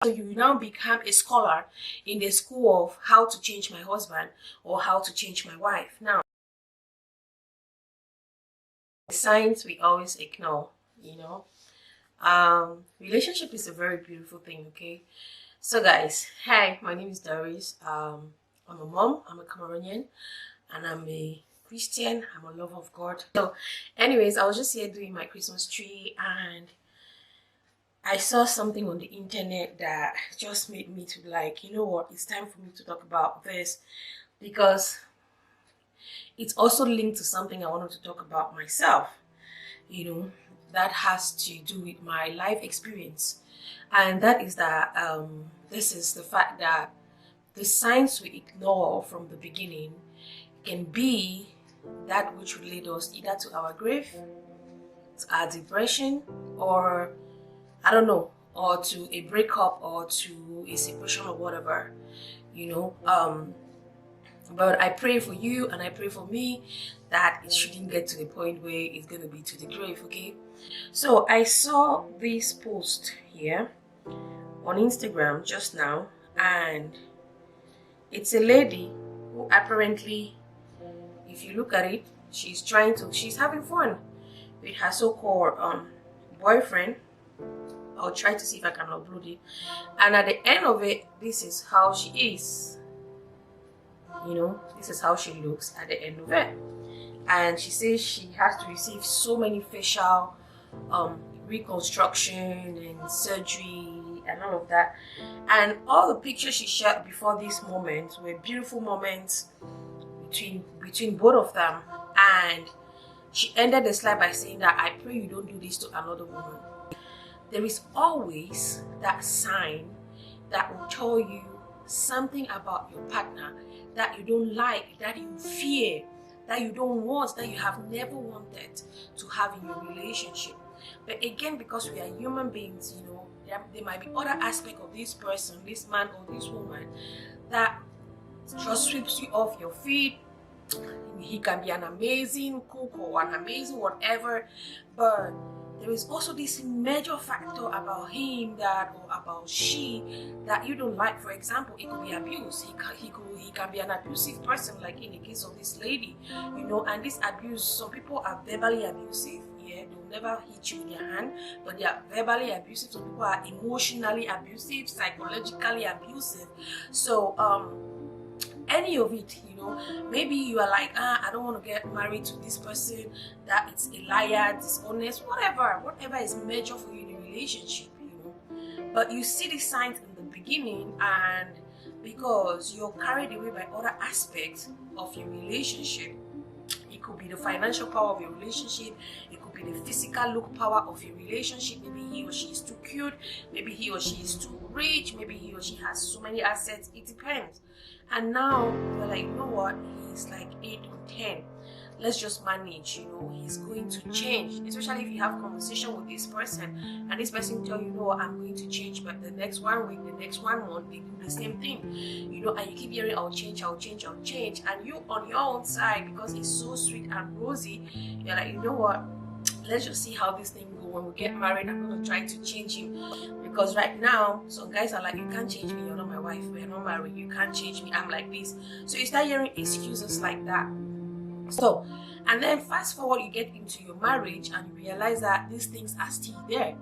So you now become a scholar in the school of how to change my husband or how to change my wife. Now, signs we always ignore, relationship is a very beautiful thing, okay? So guys, hi, my name is Doris. I'm a mom, I'm a Cameroonian, and I'm a Christian. I'm a lover of God. So anyways, I was just here doing my Christmas tree and I saw something on the internet that just made me to like, you know what, it's time for me to talk about this because it's also linked to something I wanted to talk about myself, that has to do with my life experience. And that is that this is the fact that the signs we ignore from the beginning can be that which will lead us either to our grave, to our depression, or I don't know, or to a breakup or to a separation or whatever, but I pray for you and I pray for me that it shouldn't get to the point where it's going to be to the grave, okay? So I saw this post here on Instagram just now, and it's a lady who apparently, if you look at it, she's having fun with her so-called boyfriend. I'll try to see if I can upload it. And at the end of it, this is how she is. This is how she looks at the end of it. And she says she has to receive so many facial reconstruction and surgery and all of that. And all the pictures she shared before this moment were beautiful moments between both of them. And she ended the slide by saying that I pray you don't do this to another woman. There is always that sign that will tell you something about your partner that you don't like, that you fear, that you don't want, that you have never wanted to have in your relationship. But again, because we are human beings, there might be other aspects of this person, this man or this woman, that just sweeps you off your feet. He can be an amazing cook or an amazing whatever, but there is also this major factor about him or about she that you don't like. For example, it could be abuse. He can be an abusive person, like in the case of this lady, and this abuse, some people are verbally abusive. Yeah, they'll never hit you with their hand, but they are verbally abusive. Some people are emotionally abusive, psychologically abusive. So any of it, maybe you are like, I don't want to get married to this person, that it's a liar, dishonest, whatever is major for you in a relationship, but you see the signs in the beginning, and because you're carried away by other aspects of your relationship, it could be the financial power of your relationship, it could be the physical look power of your relationship. Maybe he or she is too cute, maybe he or she is too rich, maybe he or she has so many assets, it depends. And now you're like, you know what, he's like 8 or 10, let's just manage, he's going to change. Especially if you have a conversation with this person and this person tell you, no, I'm going to change, but the next 1 week, the next 1 month, they do the same thing, and you keep hearing, I'll change, and you on your own side, because it's so sweet and rosy, you're like, you know what, let's just see how this thing goes. When we get married, I'm going to try to change him, because right now some guys are like, you can't change me, you're not my wife, we're not married, you can't change me, I'm like this. So you start hearing excuses like that. So, and then fast forward, you get into your marriage and you realize that these things are still there.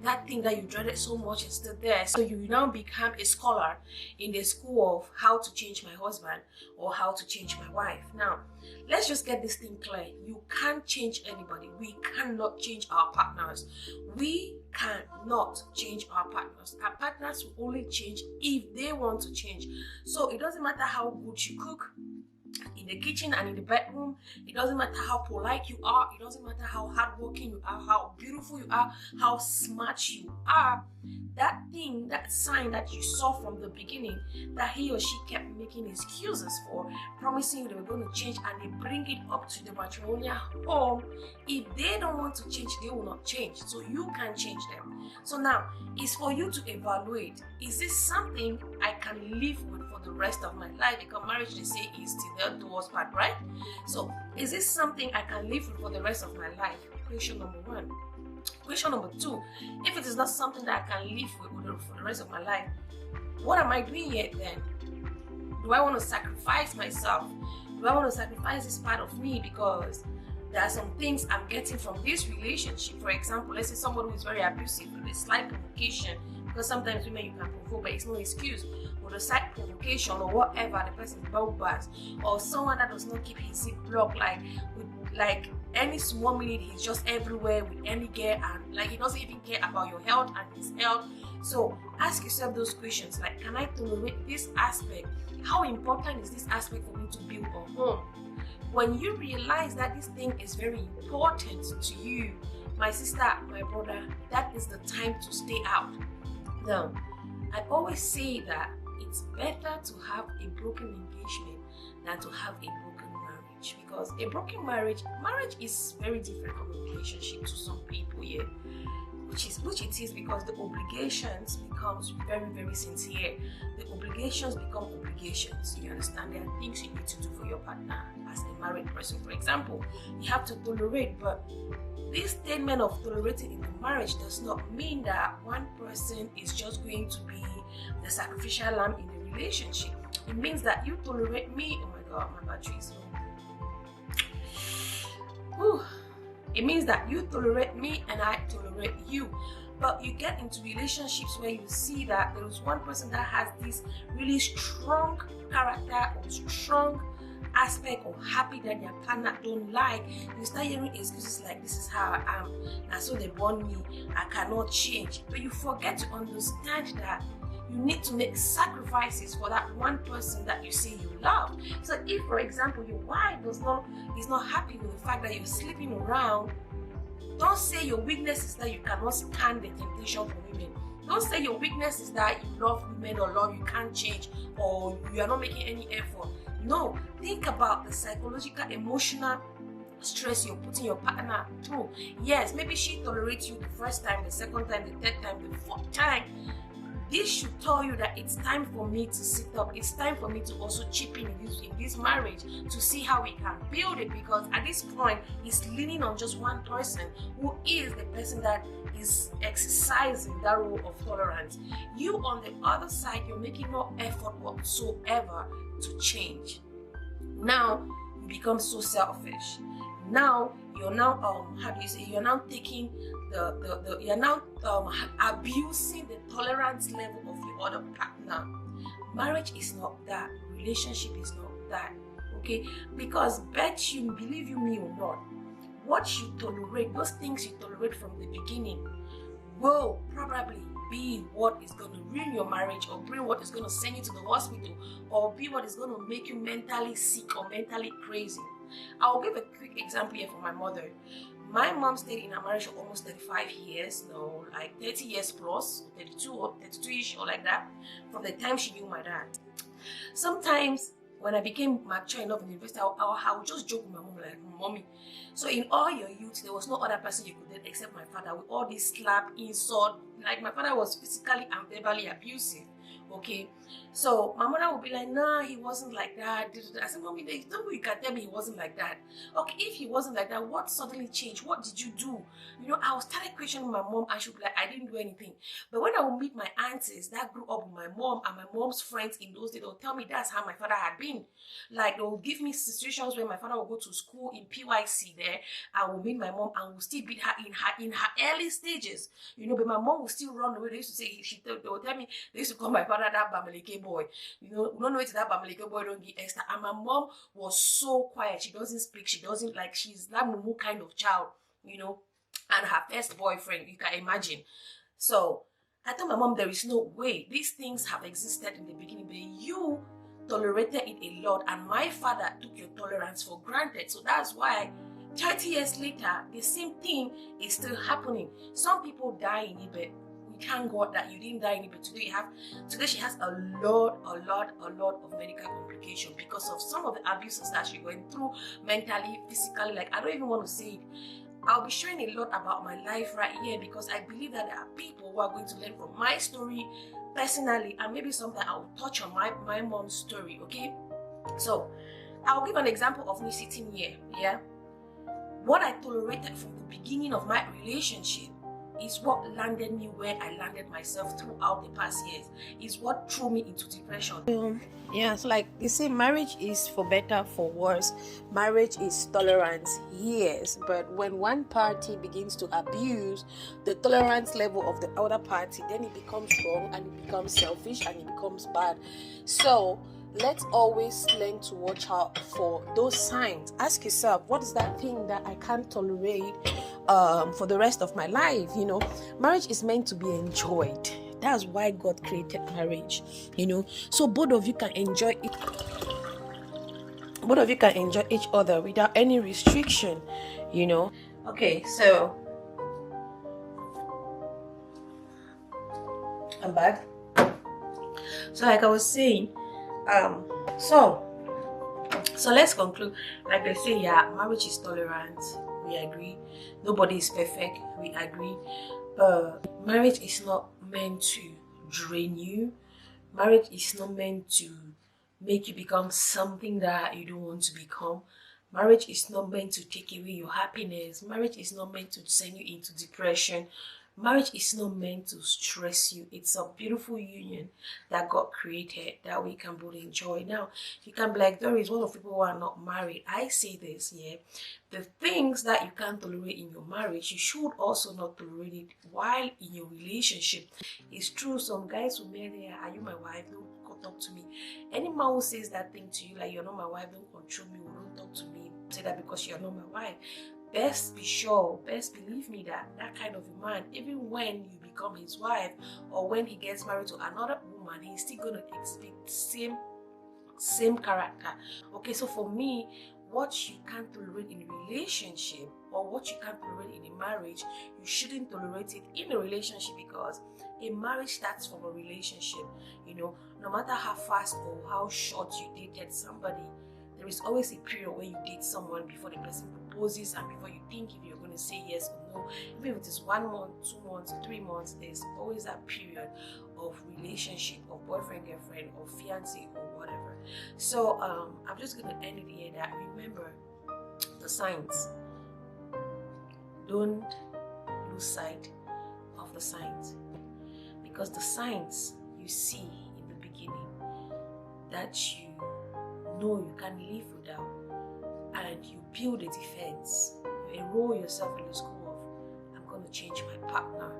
That thing that you dreaded so much is still there. So you now become a scholar in the school of how to change my husband or how to change my wife. Now, let's just get this thing clear. You can't change anybody. We cannot change our partners. We cannot change our partners. Our partners will only change if they want to change. So it doesn't matter how good you cook in the kitchen and in the bedroom, it doesn't matter how polite you are, it doesn't matter how hardworking you are, how beautiful you are, how smart you are, that thing, that sign that you saw from the beginning, that he or she kept making excuses for, promising you they were going to change, and they bring it up to the matrimonial home. If they don't want to change, they will not change. So you can change them. So now it's for you to evaluate, is this something I can live with for the rest of my life? Because marriage, they say, is till death do us part, right? So is this something I can live with for the rest of my life? Question number 1. Question number 2, if it is not something that I can live with for the rest of my life, what am I doing here then? Do I want to sacrifice myself? Do I want to sacrifice this part of me because there are some things I'm getting from this relationship? For example, let's say someone who is very abusive with a slight provocation, because sometimes women you can provoke, but it's no excuse. With a slight provocation or whatever, the person bubble burst, or someone that does not keep his zip blocked, like any small minute he's just everywhere with any girl, and like he doesn't even care about your health and his health. So ask yourself those questions, like, can I tolerate this aspect? How important is this aspect for me to build a home? When you realize that this thing is very important to you, my sister, my brother, that is the time to stay out. Now, I always say that it's better to have a broken engagement than to have a broken marriage, because a broken marriage is very different from a relationship to some people here, which it is, because the obligations becomes very, very sincere. The obligations become obligations. You understand? There are things you need to do for your partner as a married person. For example, you have to tolerate, but this statement of tolerating in the marriage does not mean that one person is just going to be the sacrificial lamb in the relationship. It means that you tolerate me. Oh my God, my battery is low. It means that you tolerate me and I tolerate you. But you get into relationships where you see that there is one person that has this really strong character or strong aspect or habit that their partner don't like. You start hearing excuses like, this is how I am, and so they born me, I cannot change. But you forget to understand that you need to make sacrifices for that one person that you say you love. So if, for example, your wife is not happy with the fact that you're sleeping around, don't say your weakness is that you cannot stand the temptation for women. Don't say your weakness is that you love women or you can't change or you are not making any effort. No, think about the psychological, emotional stress you're putting your partner through. Yes, maybe she tolerates you the first time, the second time, the third time, the fourth time. This should tell you that it's time for me to sit up. It's time for me to also chip in this marriage to see how we can build it, because at this point, it's leaning on just one person who is the person that is exercising that role of tolerance. You on the other side, you're making no effort whatsoever to change. Now, you become so selfish. Now, you're now, you're now taking you're now abusing the tolerance level of your other partner. Marriage is not that. Relationship is not that. Okay? Because bet you, believe you me or not, what you tolerate, those things you tolerate from the beginning, will probably be what is going to ruin your marriage, or be what is going to send you to the hospital, or be what is going to make you mentally sick or mentally crazy. I'll give a quick example here for my mother. My mom stayed in a marriage for almost 35 years, no, like 30 years plus, 32 or 32-ish or like that, from the time she knew my dad. Sometimes when I became mature enough in university, I would just joke with my mom like, mommy, so in all your youth, there was no other person you could date except my father, with all this slap, insult. Like, my father was physically and verbally abusive. Okay, so my mother would be like, nah, he wasn't like that. I said, mommy, there's no way you can tell me he wasn't like that. Okay, if he wasn't like that, what suddenly changed? What did you do? You know, I started questioning my mom, and she would be like, I didn't do anything. But when I would meet my aunties that grew up with my mom and my mom's friends in those days, they'll tell me that's how my father had been. Like, they'll give me situations where my father will go to school in PYC there. I will meet my mom and will still beat her in her early stages. You know, but my mom will still run away. They used to say, they will tell me, they used to call my father that Bamaleke boy. You know, we don't know it, that Bamaleke boy don't get extra. And my mom was so quiet. She doesn't speak. She doesn't, like, she's that mumu kind of child, you know. And her first boyfriend, you can imagine. So I told my mom, there is no way. These things have existed in the beginning, but you tolerated it a lot, and my father took your tolerance for granted. So that's why 30 years later, the same thing is still happening. Some people die in it, but we thank God that you didn't die in it. But today she has a lot of medical complications because of some of the abuses that she went through mentally, physically. Like, I don't even want to say it. I'll be sharing a lot about my life right here because I believe that there are people who are going to learn from my story personally, and maybe sometime I'll touch on my mom's story, okay? So, I'll give an example of me sitting here, yeah? What I tolerated from the beginning of my relationship is what landed me where I landed myself throughout the past years. Is what threw me into depression. Yeah, it's like they say marriage is for better, for worse. Marriage is tolerance, yes, but when one party begins to abuse the tolerance level of the other party, then it becomes wrong and it becomes selfish and it becomes bad. So let's always learn to watch out for those signs. Ask yourself, what is that thing that I can't tolerate for the rest of my life? You know, marriage is meant to be enjoyed. That's why God created marriage, you know, so both of you can enjoy it. Both of you can enjoy each other without any restriction, you know. Okay, so I'm back. So like I was saying, so let's conclude. Like they say, yeah, marriage is tolerant. We agree. Nobody is perfect. We agree. Marriage is not meant to drain you. Marriage is not meant to make you become something that you don't want to become. Marriage is not meant to take away your happiness. Marriage is not meant to send you into depression. Marriage is not meant to stress you. It's a beautiful union that God created that we can both enjoy. Now, you can be like, there is one of people who are not married. I say this, yeah. The things that you can't tolerate in your marriage, you should also not tolerate it while in your relationship. It's true, some guys will be there, are you my wife? Don't talk to me. Any man who says that thing to you, like you're not my wife, don't control me, don't talk to me, say that because you're not my wife. Best be sure, best believe me that that kind of a man, even when you become his wife or when he gets married to another woman, he's still going to exhibit same character. Okay, so for me, what you can't tolerate in a relationship or what you can't tolerate in a marriage, you shouldn't tolerate it in a relationship, because a marriage starts from a relationship. You know, no matter how fast or how short you dated somebody, there is always a period where you date someone before the person proposes and before you think if you're going to say yes or no. Even if it is 1 month, 2 months, 3 months, there's always that period of relationship, of boyfriend, girlfriend, or fiancé, or whatever. So I'm just going to end it here that remember the signs. Don't lose sight of the signs, because the signs you see in the beginning that you know you can't live without, and you build a defense, you enroll yourself in the school of, I'm going to change my partner.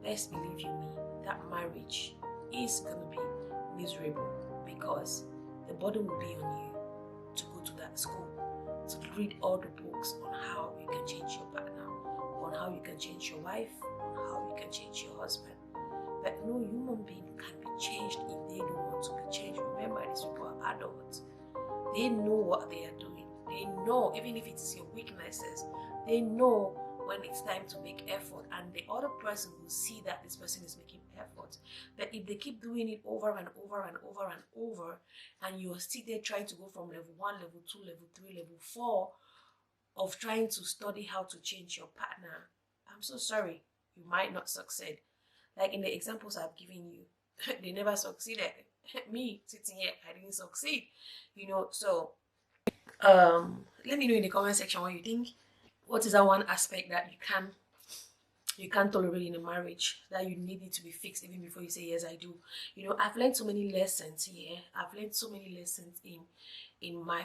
Best believe you me, that marriage is going to be miserable, because the burden will be on you to go to that school, to read all the books on how you can change your partner, on how you can change your wife, on how you can change your husband. But no human being can be changed if they don't want to be changed. Remember, these people are adults. They know what they are doing. They know, even if it's your weaknesses, they know when it's time to make effort, and the other person will see that this person is making effort. But if they keep doing it over and over and over and over, and you're still there trying to go from level 1, level 2, level 3, level 4 of trying to study how to change your partner, I'm so sorry, you might not succeed. Like in the examples I've given you, they never succeeded. Me sitting here, I didn't succeed, you know. So let me know in the comment section what you think. What is that one aspect that you can't tolerate in a marriage, that you need it to be fixed even before you say yes I do? You know, I've learned so many lessons here. I've learned so many lessons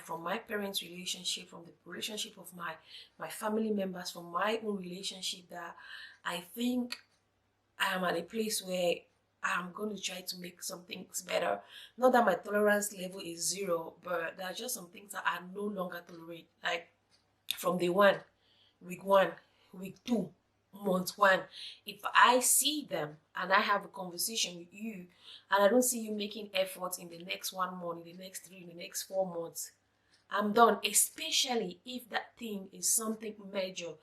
from my parents' relationship, from the relationship of my family members, from my own relationship, that I think I am at a place where I'm going to try to make some things better. Not that my tolerance level is 0, but there are just some things that I no longer tolerate. Like from day 1, week 1, week 2, month 1, if I see them and I have a conversation with you and I don't see you making efforts in the next 1 month, in the next 3, in the next 4 months, I'm done. Especially if that thing is something major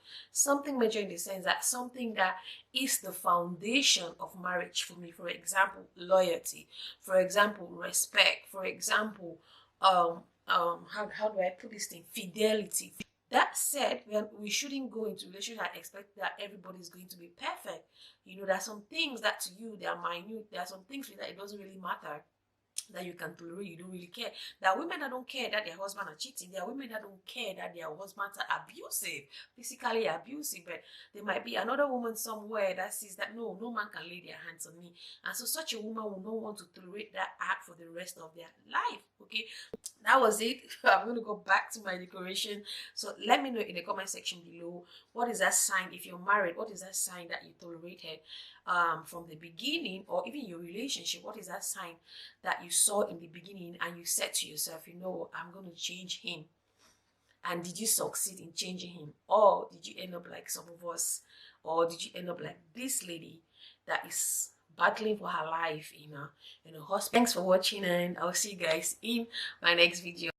in the sense that something that is the foundation of marriage for me. For example, loyalty. For example, respect. For example, how do I put this thing? Fidelity. That said, we shouldn't go into relationship and expect that everybody is going to be perfect. You know, there are some things that to you they are minute. There are some things that it doesn't really matter. that you can tolerate, you don't really care. There are women that don't care that their husband are cheating. There are women that don't care that their husbands are abusive, physically abusive. But there might be another woman somewhere that says that no man can lay their hands on me. And so such a woman will not want to tolerate that act for the rest of their life. Okay, that was it. I'm going to go back to my decoration. So let me know in the comment section below, what is that sign? If you're married, what is that sign that you tolerated from the beginning, or even your relationship? What is that sign that you saw in the beginning and you said to yourself, you know, I'm going to change him? And did you succeed in changing him? Or did you end up like some of us? Or did you end up like this lady that is battling for her life in a hospital? Thanks for watching, and I'll see you guys in my next video.